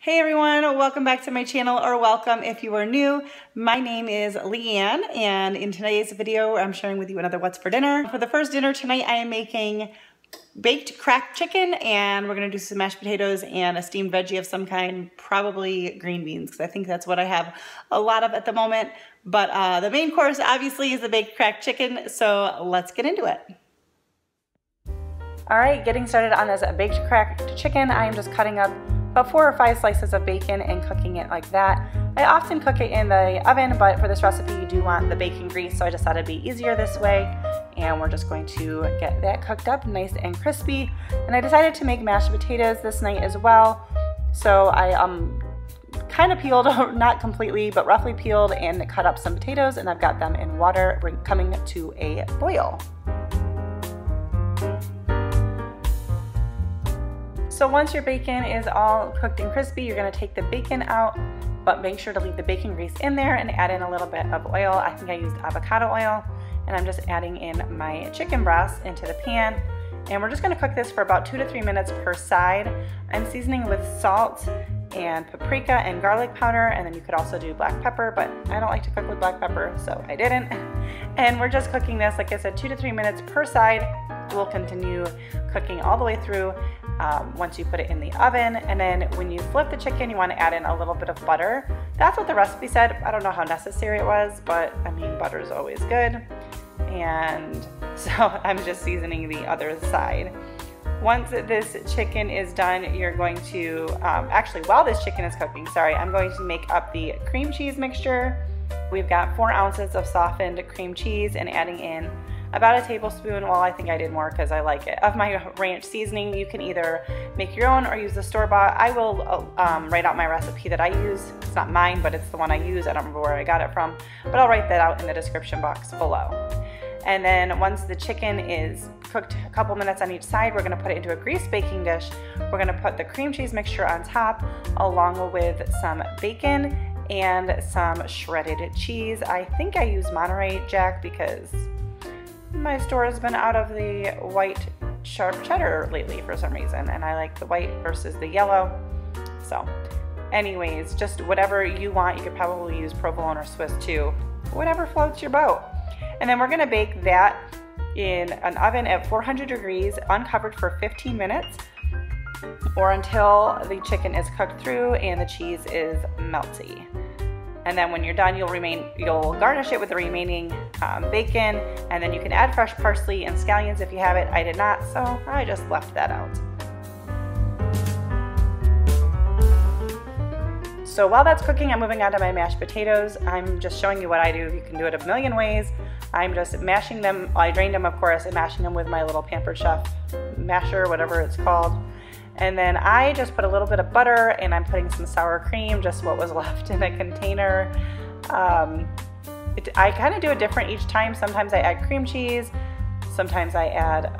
Hey everyone, welcome back to my channel, or welcome if you are new. My name is Leanne, and in today's video I'm sharing with you another what's for dinner. For the first dinner tonight I am making baked cracked chicken, and we're gonna do some mashed potatoes and a steamed veggie of some kind, probably green beans, because I think that's what I have a lot of at the moment. But the main course obviously is the baked cracked chicken, so let's get into it. All right, getting started on this baked cracked chicken, I am just cutting up about 4 or 5 slices of bacon and cooking it like that. I often cook it in the oven, but for this recipe you do want the bacon grease, so I just thought it'd be easier this way. And we're just going to get that cooked up nice and crispy. And I decided to make mashed potatoes this night as well. So I kind of peeled, not completely, but roughly peeled and cut up some potatoes, and I've got them in water coming to a boil. So once your bacon is all cooked and crispy, you're gonna take the bacon out, but make sure to leave the bacon grease in there and add in a little bit of oil. I think I used avocado oil, and I'm just adding in my chicken breasts into the pan. And we're just gonna cook this for about 2 to 3 minutes per side. I'm seasoning with salt and paprika and garlic powder, and then you could also do black pepper, but I don't like to cook with black pepper, so I didn't. And we're just cooking this, like I said, 2 to 3 minutes per side. We'll continue cooking all the way through once you put it in the oven. And then when you flip the chicken, you want to add in a little bit of butter. That's what the recipe said. I don't know how necessary it was, but I mean, butter is always good. And so I'm just seasoning the other side. Once this chicken is done, you're going to, actually while this chicken is cooking, sorry, I'm going to make up the cream cheese mixture. We've got 4 ounces of softened cream cheese and adding in about a tablespoon, well I think I did more because I like it, of my ranch seasoning. You can either make your own or use the store-bought. I will write out my recipe that I use. It's not mine, but it's the one I use. I don't remember where I got it from, but I'll write that out in the description box below. And then once the chicken is cooked a couple minutes on each side, we're gonna put it into a greased baking dish. We're gonna put the cream cheese mixture on top along with some bacon and some shredded cheese. I think I use Monterey Jack because my store has been out of the white sharp cheddar lately for some reason, and I like the white versus the yellow. So anyways, just whatever you want. You could probably use provolone or Swiss too, whatever floats your boat. And then we're gonna bake that in an oven at 400 degrees uncovered for 15 minutes or until the chicken is cooked through and the cheese is melty. And then when you're done, you'll garnish it with the remaining bacon, and then you can add fresh parsley and scallions if you have it. I did not, so I just left that out. So while that's cooking, I'm moving on to my mashed potatoes. I'm just showing you what I do. You can do it a million ways. I'm just mashing them. I drained them, of course, and mashing them with my little Pampered Chef masher, whatever it's called. And then I just put a little bit of butter, and I'm putting some sour cream, just what was left in a container. I kind of do it different each time. Sometimes I add cream cheese, sometimes I add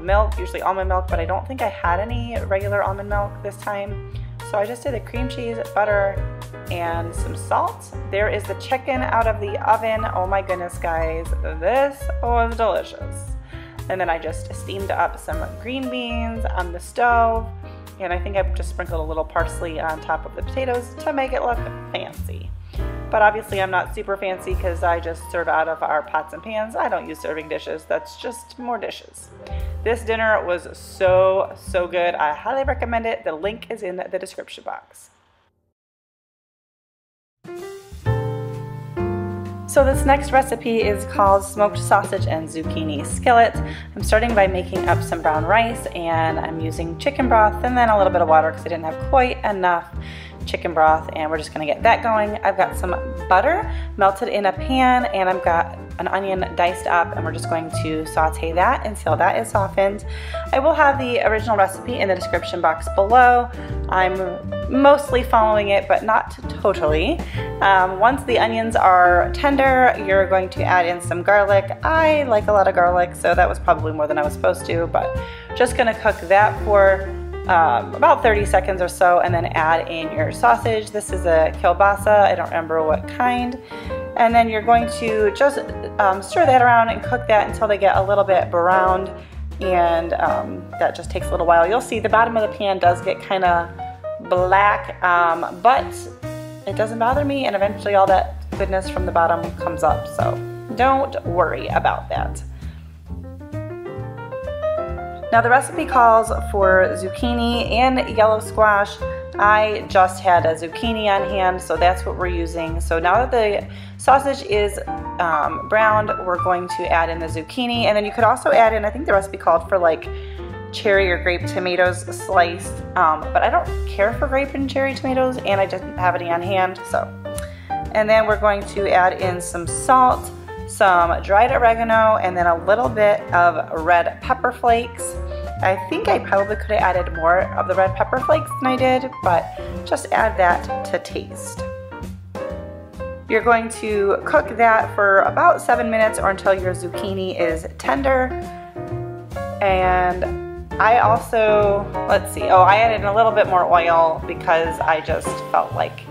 milk, usually almond milk, but I don't think I had any regular almond milk this time. So I just did the cream cheese, butter, and some salt. There is the chicken out of the oven. Oh my goodness, guys, this was delicious. And then I just steamed up some green beans on the stove. And I think I just sprinkled a little parsley on top of the potatoes to make it look fancy. But obviously I'm not super fancy because I just serve out of our pots and pans. I don't use serving dishes. That's just more dishes. This dinner was so, so good. I highly recommend it. The link is in the description box. So this next recipe is called smoked sausage and zucchini skillet. I'm starting by making up some brown rice, and I'm using chicken broth and then a little bit of water because I didn't have quite enough chicken broth, and we're just gonna get that going. I've got some butter melted in a pan, and I've got an onion diced up, and we're just going to saute that until that is softened. I will have the original recipe in the description box below. I'm mostly following it, but not totally. Once the onions are tender, you're going to add in some garlic. I like a lot of garlic, so that was probably more than I was supposed to, but just gonna cook that for about 30 seconds or so, and then add in your sausage. This is a kielbasa, I don't remember what kind. And then you're going to just stir that around and cook that until they get a little bit browned, and that just takes a little while. You'll see the bottom of the pan does get kind of black, but it doesn't bother me, and eventually all that goodness from the bottom comes up, so don't worry about that. Now the recipe calls for zucchini and yellow squash. I just had a zucchini on hand, so that's what we're using. So now that the sausage is browned, we're going to add in the zucchini, and then you could also add in, I think the recipe called for like cherry or grape tomatoes sliced, but I don't care for grape and cherry tomatoes, and I didn't have any on hand, so. And then we're going to add in some salt, some dried oregano, and then a little bit of red pepper flakes. I think I probably could have added more of the red pepper flakes than I did, but just add that to taste. You're going to cook that for about 7 minutes or until your zucchini is tender. And I also, let's see, I added a little bit more oil because I just felt like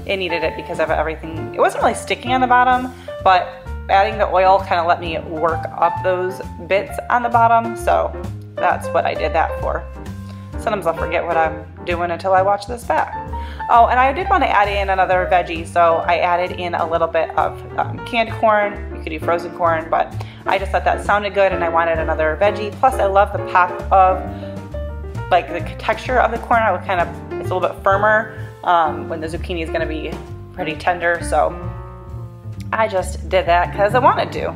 it needed it because of everything. It wasn't really sticking on the bottom, but adding the oil kind of let me work up those bits on the bottom, so that's what I did that for. Sometimes I'll forget what I'm doing until I watch this back. Oh, and I did want to add in another veggie, so I added in a little bit of canned corn. You could do frozen corn, but I just thought that sounded good and I wanted another veggie. Plus I love the pop of, like, the texture of the corn. I would kind of, it's a little bit firmer when the zucchini is going to be pretty tender, so I just did that because I wanted to.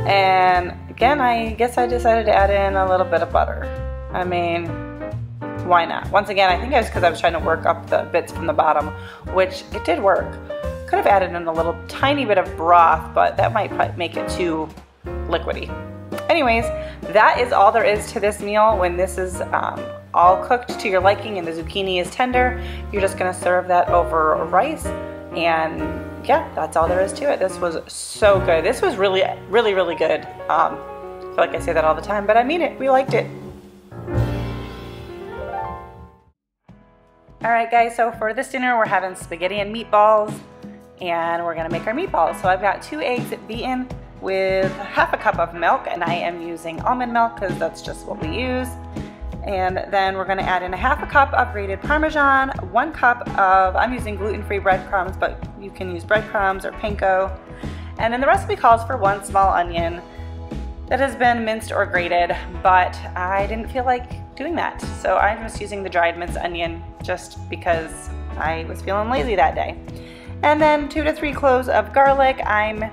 And again, I guess I decided to add in a little bit of butter. I mean, why not? Once again, I think it was because I was trying to work up the bits from the bottom, which it did work. Could have added in a little tiny bit of broth, but that might make it too liquidy. Anyways, that is all there is to this meal. When this is all cooked to your liking and the zucchini is tender, you're just gonna serve that over rice, and yeah, that's all there is to it. This was so good. This was really, really, really good. I feel like I say that all the time, but I mean it. We liked it. All right, guys, so for this dinner, we're having spaghetti and meatballs, and we're gonna make our meatballs. So I've got 2 eggs beaten with half a cup of milk, and I am using almond milk because that's just what we use. And then we're gonna add in a half a cup of grated Parmesan, 1 cup of, I'm using gluten-free breadcrumbs, but you can use breadcrumbs or panko. And then the recipe calls for 1 small onion that has been minced or grated, but I didn't feel like doing that. So I'm just using the dried minced onion just because I was feeling lazy that day. And then 2 to 3 cloves of garlic. I'm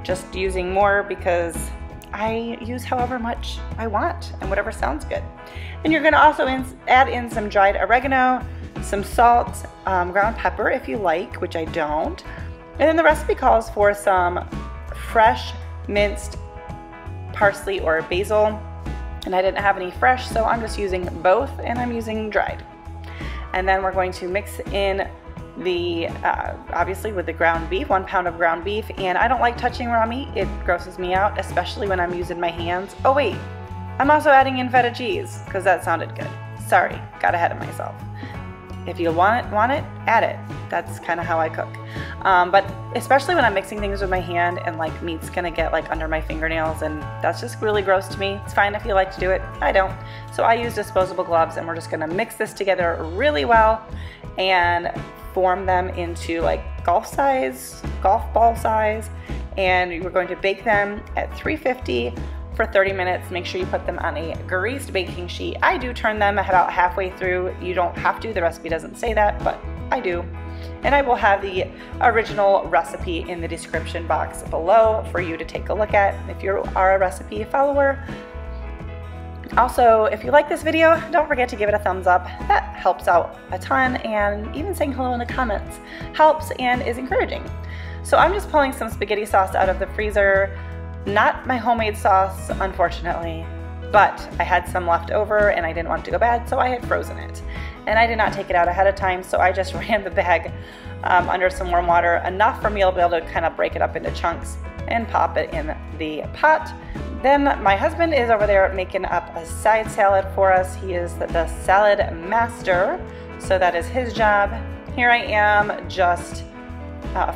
just using more because I use however much I want and whatever sounds good. And you're gonna also add in some dried oregano, some salt, ground pepper if you like, which I don't. And then the recipe calls for some fresh minced parsley or basil. And I didn't have any fresh, so I'm just using both, and I'm using dried. And then we're going to mix in the, obviously with the ground beef, 1 pound of ground beef. And I don't like touching raw meat. It grosses me out, especially when I'm using my hands. Oh wait, I'm also adding in feta cheese because that sounded good. Sorry, got ahead of myself. If you want it, add it. That's kind of how I cook. But especially when I'm mixing things with my hand and like meat's gonna get like under my fingernails, and that's just really gross to me. It's fine if you like to do it, I don't. So I use disposable gloves, and we're just gonna mix this together really well and form them into like golf ball size. And we're going to bake them at 350 for 30 minutes. Make sure you put them on a greased baking sheet. I do turn them about halfway through. You don't have to, the recipe doesn't say that, but I do. And I will have the original recipe in the description box below for you to take a look at if you are a recipe follower. Also, if you like this video, don't forget to give it a thumbs up. That helps out a ton, and even saying hello in the comments helps and is encouraging. So I'm just pulling some spaghetti sauce out of the freezer. Not my homemade sauce, unfortunately, but I had some left over and I didn't want it to go bad, so I had frozen it. And I did not take it out ahead of time, so I just ran the bag under some warm water, enough for me to be able to kind of break it up into chunks and pop it in the pot. Then my husband is over there making up a side salad for us. He is the salad master, so that is his job. Here I am just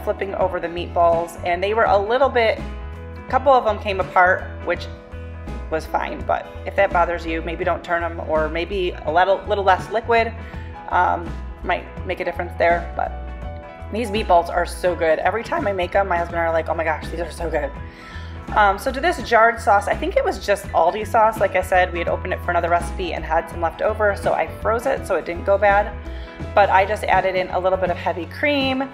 flipping over the meatballs, and they were a little bit, a couple of them came apart, which was fine, but if that bothers you, maybe don't turn them, or maybe a little less liquid. might make a difference there, but these meatballs are so good. Every time I make them, my husband and I are like, oh my gosh, these are so good. So to this jarred sauce, I think it was just Aldi sauce. Like I said, we had opened it for another recipe and had some left over, so I froze it so it didn't go bad. But I just added in a little bit of heavy cream,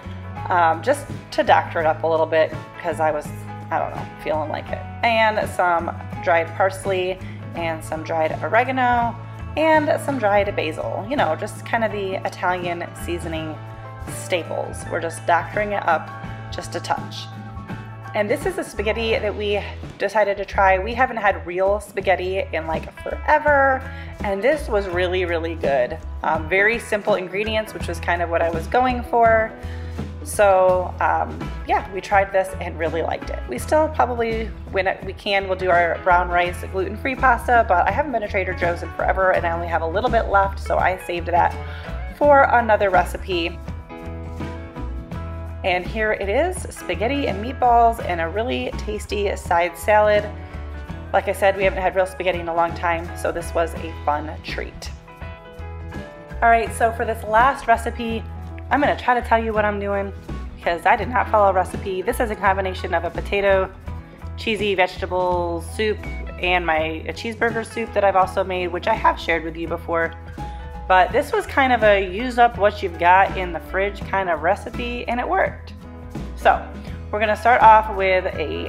just to doctor it up a little bit because I was, I don't know, feeling like it. And some dried parsley and some dried oregano and some dried basil. You know, just kind of the Italian seasoning staples. We're just doctoring it up just a touch. And this is the spaghetti that we decided to try. We haven't had real spaghetti in like forever, and this was really, really good. Very simple ingredients, which was kind of what I was going for. So yeah, we tried this and really liked it. We still probably, when we can, we'll do our brown rice gluten-free pasta, but I haven't been to Trader Joe's in forever and I only have a little bit left, so I saved that for another recipe. And here it is, spaghetti and meatballs and a really tasty side salad. Like I said, we haven't had real spaghetti in a long time, so this was a fun treat. All right, so for this last recipe, I'm gonna try to tell you what I'm doing because I did not follow a recipe. This is a combination of a potato, cheesy vegetable soup, and a cheeseburger soup that I've also made, which I have shared with you before. But this was kind of a use up what you've got in the fridge kind of recipe, and it worked. So we're gonna start off with a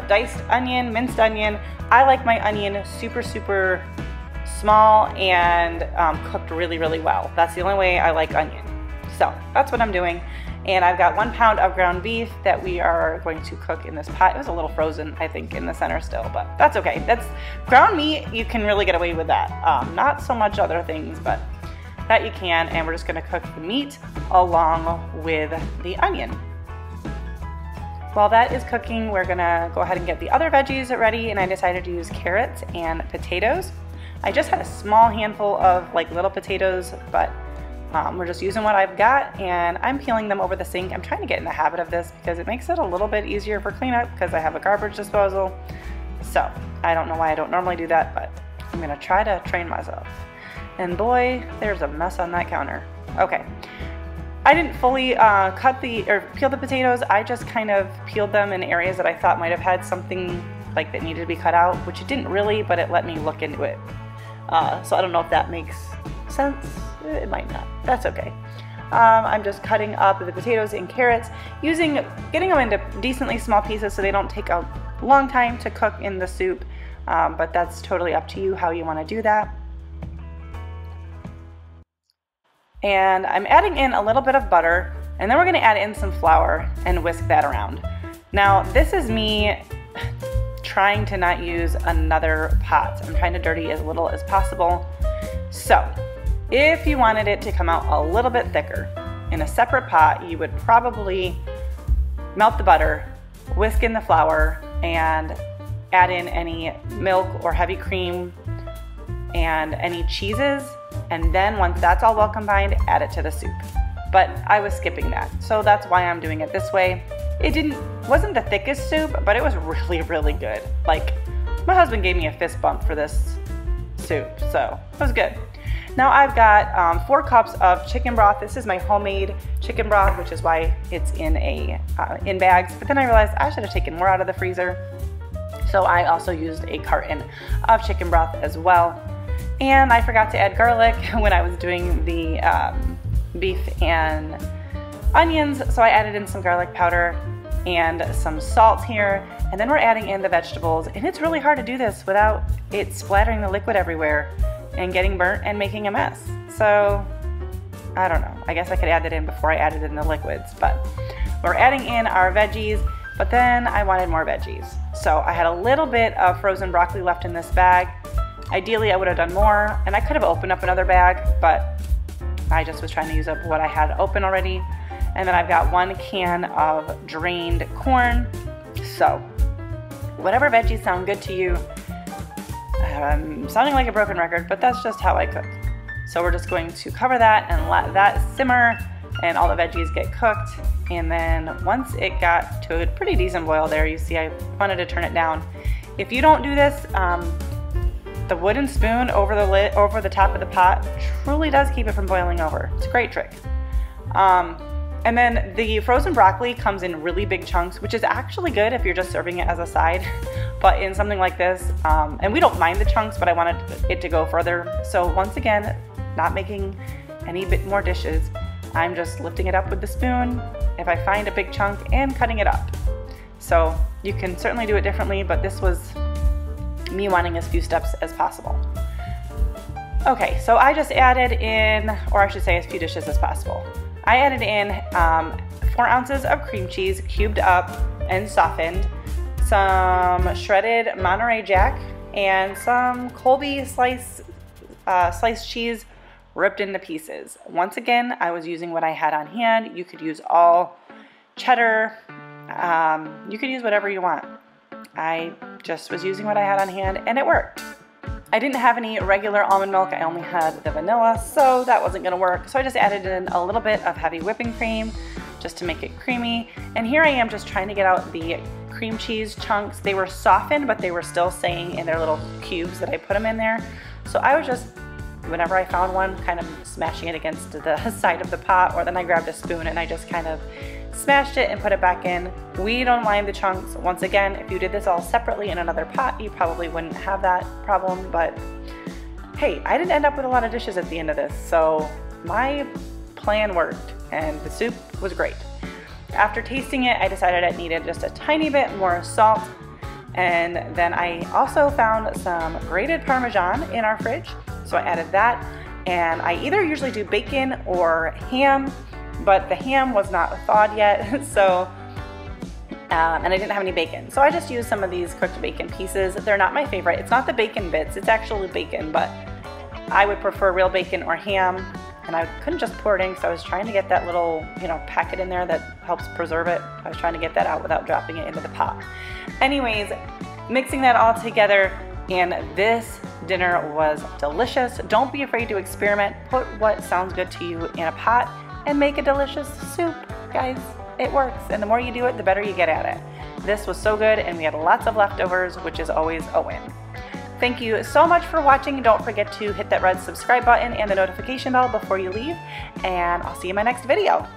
diced onion, minced onion. I like my onion super, super small and cooked really, really well. That's the only way I like onion. So that's what I'm doing. And I've got 1 pound of ground beef that we are going to cook in this pot. It was a little frozen, I think, in the center still, but that's okay. That's ground meat, you can really get away with that. Not so much other things, but that you can. And we're just gonna cook the meat along with the onion. While that is cooking, we're gonna go ahead and get the other veggies ready, and I decided to use carrots and potatoes. I just had a small handful of like little potatoes, but we're just using what I've got, and I'm peeling them over the sink. I'm trying to get in the habit of this because it makes it a little bit easier for cleanup because I have a garbage disposal. So I don't know why I don't normally do that, but I'm gonna try to train myself. And boy, there's a mess on that counter. Okay, I didn't fully peel the potatoes. I just kind of peeled them in areas that I thought might have had something like that needed to be cut out, which it didn't really, but it let me look into it. So I don't know if that makes sense. It might not. That's okay. I'm just cutting up the potatoes and carrots, getting them into decently small pieces so they don't take a long time to cook in the soup, but that's totally up to you how you want to do that. And I'm adding in a little bit of butter, and then we're going to add in some flour and whisk that around. Now, this is me trying to not use another pot. I'm trying to dirty as little as possible. So if you wanted it to come out a little bit thicker, in a separate pot, you would probably melt the butter, whisk in the flour, and add in any milk or heavy cream and any cheeses. And then once that's all well combined, add it to the soup. But I was skipping that, so that's why I'm doing it this way. It wasn't the thickest soup, but it was really, really good. Like, my husband gave me a fist bump for this soup, so it was good. Now I've got 4 cups of chicken broth. This is my homemade chicken broth, which is why it's in bags. But then I realized I should have taken more out of the freezer. So I also used a carton of chicken broth as well. And I forgot to add garlic when I was doing the beef and onions. So I added in some garlic powder and some salt here. And then we're adding in the vegetables. And it's really hard to do this without it splattering the liquid everywhere and getting burnt and making a mess. So I don't know, I guess I could add that in before I added in the liquids, but we're adding in our veggies, but then I wanted more veggies. So I had a little bit of frozen broccoli left in this bag. Ideally I would have done more, and I could have opened up another bag, but I just was trying to use up what I had open already. And then I've got 1 can of drained corn. So whatever veggies sound good to you. I'm sounding like a broken record, but that's just how I cook. So we're just going to cover that and let that simmer and all the veggies get cooked. And then once it got to a pretty decent boil there, you see I wanted to turn it down. If you don't do this, the wooden spoon over the lid, over the top of the pot truly does keep it from boiling over. It's a great trick. And then the frozen broccoli comes in really big chunks, which is actually good if you're just serving it as a side. But in something like this, and we don't mind the chunks, but I wanted it to go further. So once again, not making any bit more dishes. I'm just lifting it up with the spoon if I find a big chunk and cutting it up. So you can certainly do it differently, but this was me wanting as few steps as possible. Okay, so I just added in, or I should say as few dishes as possible. I added in 4 ounces of cream cheese cubed up and softened, some shredded Monterey Jack, and some Colby sliced cheese ripped into pieces. Once again, I was using what I had on hand. You could use all cheddar. You could use whatever you want. I just was using what I had on hand and it worked. I didn't have any regular almond milk. I only had the vanilla, so that wasn't gonna work. So I just added in a little bit of heavy whipping cream just to make it creamy. And here I am just trying to get out the cream cheese chunks. They were softened, but they were still staying in their little cubes that I put them in there. So I was just, whenever I found one, kind of smashing it against the side of the pot, or then I grabbed a spoon and I just kind of smashed it and put it back in. We don't mind the chunks. Once again, if you did this all separately in another pot, you probably wouldn't have that problem, but hey, I didn't end up with a lot of dishes at the end of this, so my plan worked and the soup was great. After tasting it, I decided I needed just a tiny bit more salt, and then I also found some grated Parmesan in our fridge, so I added that, and I either usually do bacon or ham, but the ham was not thawed yet, so, and I didn't have any bacon. So I just used some of these cooked bacon pieces. They're not my favorite. It's not the bacon bits, it's actually bacon, but I would prefer real bacon or ham, and I couldn't just pour it in, so I was trying to get that little, packet in there that helps preserve it. I was trying to get that out without dropping it into the pot. Anyways, mixing that all together, and this dinner was delicious. Don't be afraid to experiment. Put what sounds good to you in a pot and make a delicious soup, guys. It works, and the more you do it, the better you get at it. This was so good, and we had lots of leftovers, which is always a win. Thank you so much for watching. Don't forget to hit that red subscribe button and the notification bell before you leave, and I'll see you in my next video.